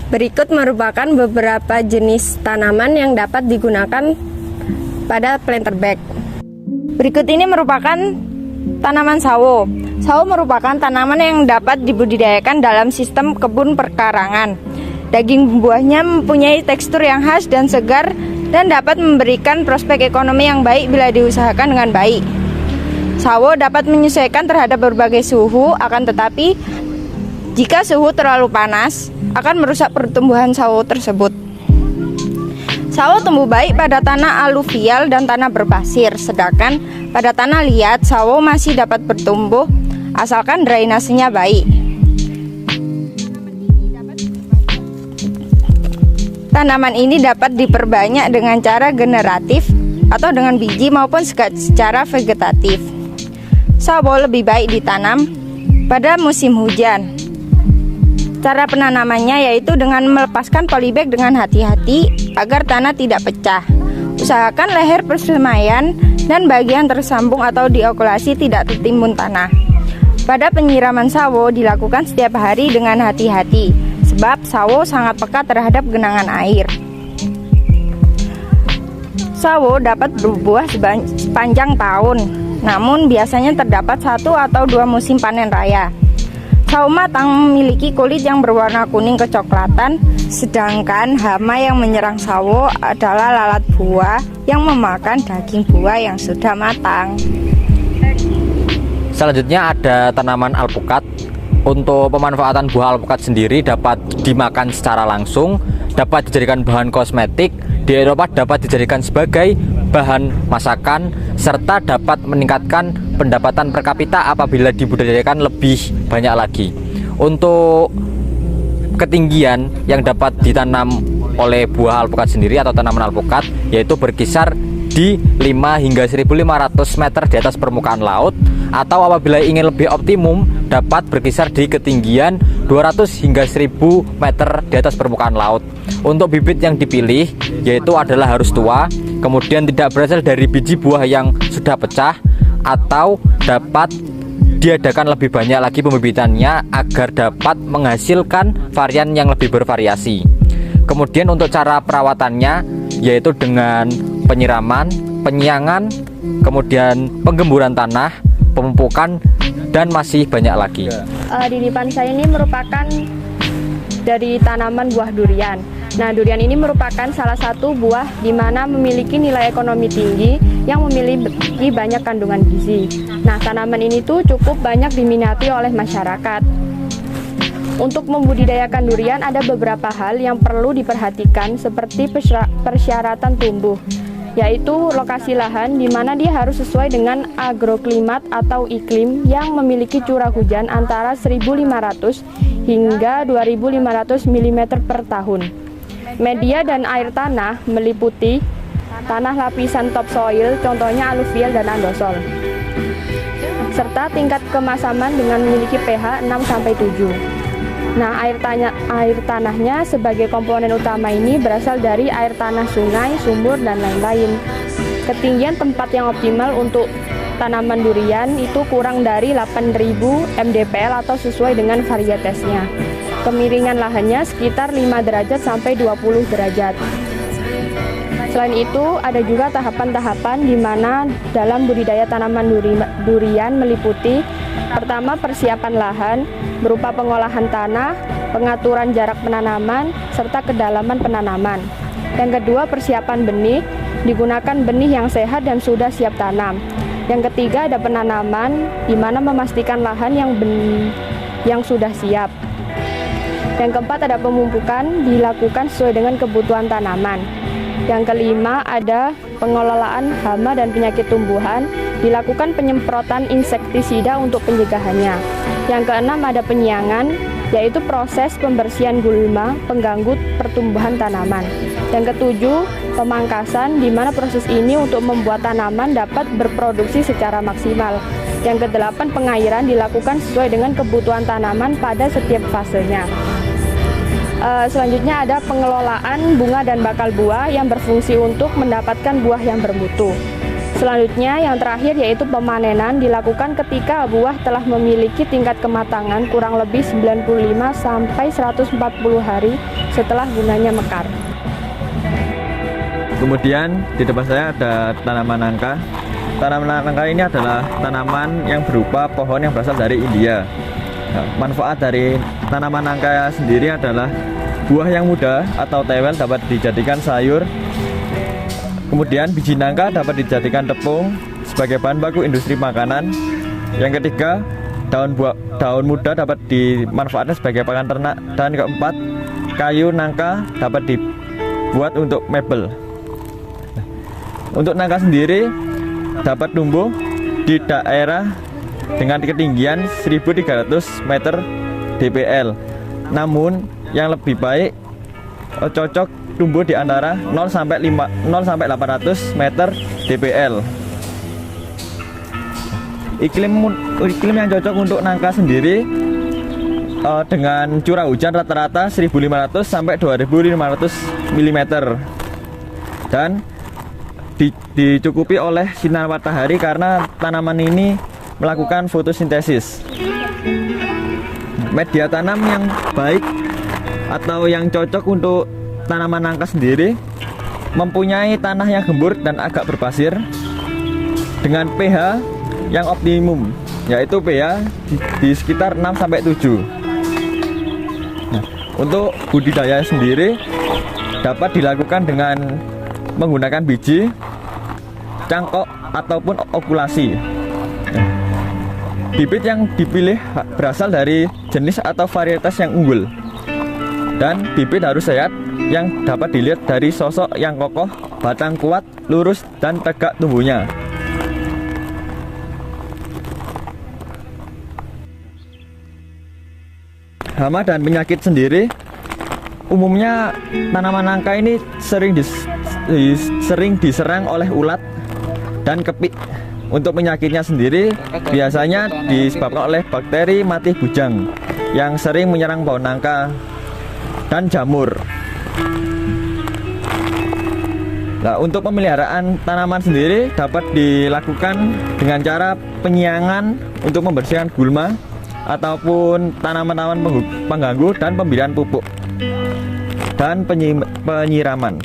Berikut merupakan beberapa jenis tanaman yang dapat digunakan pada planter bag. Berikut ini merupakan tanaman sawo. Sawo merupakan tanaman yang dapat dibudidayakan dalam sistem kebun perkarangan. Daging buahnya mempunyai tekstur yang khas dan segar dan dapat memberikan prospek ekonomi yang baik bila diusahakan dengan baik. Sawo dapat menyesuaikan terhadap berbagai suhu, akan tetapi jika suhu terlalu panas akan merusak pertumbuhan sawo tersebut. Sawo tumbuh baik pada tanah aluvial dan tanah berpasir, sedangkan pada tanah liat sawo masih dapat bertumbuh asalkan drainasenya baik. Tanaman ini dapat diperbanyak dengan cara generatif atau dengan biji maupun secara vegetatif. Sawo lebih baik ditanam pada musim hujan. Cara penanamannya yaitu dengan melepaskan polybag dengan hati-hati agar tanah tidak pecah. Usahakan leher persemaian dan bagian tersambung atau diokulasi tidak tertimbun tanah. Pada penyiraman sawo dilakukan setiap hari dengan hati-hati, sebab sawo sangat peka terhadap genangan air. Sawo dapat berbuah sepanjang tahun, namun biasanya terdapat 1 atau 2 musim panen raya. Sawo matang memiliki kulit yang berwarna kuning kecoklatan, sedangkan hama yang menyerang sawo adalah lalat buah yang memakan daging buah yang sudah matang. Selanjutnya ada tanaman alpukat. Untuk pemanfaatan buah alpukat sendiri dapat dimakan secara langsung, dapat dijadikan bahan kosmetik, di Eropa dapat dijadikan sebagai bahan masakan, serta dapat meningkatkan pendapatan per kapita apabila dibudidayakan lebih banyak lagi. Untuk ketinggian yang dapat ditanam oleh buah alpukat sendiri atau tanaman alpukat yaitu berkisar di 5 hingga 1.500 meter di atas permukaan laut, atau apabila ingin lebih optimum dapat berkisar di ketinggian 200 hingga 1.000 meter di atas permukaan laut. Untuk bibit yang dipilih yaitu adalah harus tua, kemudian tidak berasal dari biji buah yang sudah pecah, atau dapat diadakan lebih banyak lagi pembibitannya agar dapat menghasilkan varian yang lebih bervariasi. Kemudian untuk cara perawatannya yaitu dengan penyiraman, penyiangan, kemudian penggemburan tanah, pemupukan, dan masih banyak lagi. Di depan saya ini merupakan dari tanaman buah durian. Nah, durian ini merupakan salah satu buah di mana memiliki nilai ekonomi tinggi yang memiliki banyak kandungan gizi. Nah, tanaman ini tuh cukup banyak diminati oleh masyarakat. Untuk membudidayakan durian ada beberapa hal yang perlu diperhatikan seperti persyaratan tumbuh, yaitu lokasi lahan di mana dia harus sesuai dengan agroklimat atau iklim yang memiliki curah hujan antara 1.500 hingga 2.500 mm per tahun. Media dan air tanah meliputi tanah lapisan topsoil, contohnya aluvial dan andosol, serta tingkat kemasaman dengan memiliki pH 6-7. Nah, air tanahnya sebagai komponen utama ini berasal dari air tanah sungai, sumur, dan lain-lain. Ketinggian tempat yang optimal untuk tanaman durian itu kurang dari 8.000 mdpl atau sesuai dengan varietesnya. Kemiringan lahannya sekitar 5 derajat sampai 20 derajat. Selain itu, ada juga tahapan-tahapan di mana dalam budidaya tanaman durian meliputi pertama persiapan lahan berupa pengolahan tanah, pengaturan jarak penanaman, serta kedalaman penanaman. Yang kedua, persiapan benih, digunakan benih yang sehat dan sudah siap tanam. Yang ketiga, ada penanaman di mana memastikan lahan yang sudah siap. Yang keempat, ada pemupukan dilakukan sesuai dengan kebutuhan tanaman. Yang kelima, ada pengelolaan hama dan penyakit tumbuhan, dilakukan penyemprotan insektisida untuk pencegahannya. Yang keenam, ada penyiangan, yaitu proses pembersihan gulma pengganggu pertumbuhan tanaman. Yang ketujuh, pemangkasan, di mana proses ini untuk membuat tanaman dapat berproduksi secara maksimal. Yang kedelapan, pengairan dilakukan sesuai dengan kebutuhan tanaman pada setiap fasenya. Selanjutnya ada pengelolaan bunga dan bakal buah yang berfungsi untuk mendapatkan buah yang bermutu. Selanjutnya yang terakhir yaitu pemanenan, dilakukan ketika buah telah memiliki tingkat kematangan kurang lebih 95 sampai 140 hari setelah bunganya mekar. Kemudian di depan saya ada tanaman nangka. Tanaman nangka ini adalah tanaman yang berupa pohon yang berasal dari India. Nah, manfaat dari tanaman nangka sendiri adalah buah yang muda atau tewel dapat dijadikan sayur. Kemudian biji nangka dapat dijadikan tepung sebagai bahan baku industri makanan. Yang ketiga, daun muda dapat dimanfaatkan sebagai pakan ternak. Dan keempat, kayu nangka dapat dibuat untuk mebel. Untuk nangka sendiri dapat tumbuh di daerah dengan ketinggian 1.300 meter DPL. Namun yang lebih baik cocok tumbuh di antara 0 sampai 800 meter DPL. Iklim yang cocok untuk nangka sendiri dengan curah hujan rata-rata 1.500 sampai 2.500 mm dan dicukupi oleh sinar matahari karena tanaman ini melakukan fotosintesis. Media tanam yang baik atau yang cocok untuk tanaman nangka sendiri mempunyai tanah yang gembur dan agak berpasir dengan pH yang optimum, yaitu pH di sekitar 6 sampai 7. Nah, untuk budidaya sendiri dapat dilakukan dengan menggunakan biji, cangkok ataupun okulasi. Bibit yang dipilih berasal dari jenis atau varietas yang unggul. Dan bibit harus sehat yang dapat dilihat dari sosok yang kokoh, batang kuat, lurus, dan tegak tumbuhnya. Hama dan penyakit sendiri, umumnya tanaman nangka ini sering diserang oleh ulat dan kepik. Untuk penyakitnya sendiri biasanya disebabkan oleh bakteri mati bujang yang sering menyerang pohon nangka dan jamur. Nah, untuk pemeliharaan tanaman sendiri dapat dilakukan dengan cara penyiangan untuk membersihkan gulma ataupun tanaman-tanaman pengganggu dan pemberian pupuk dan penyiraman.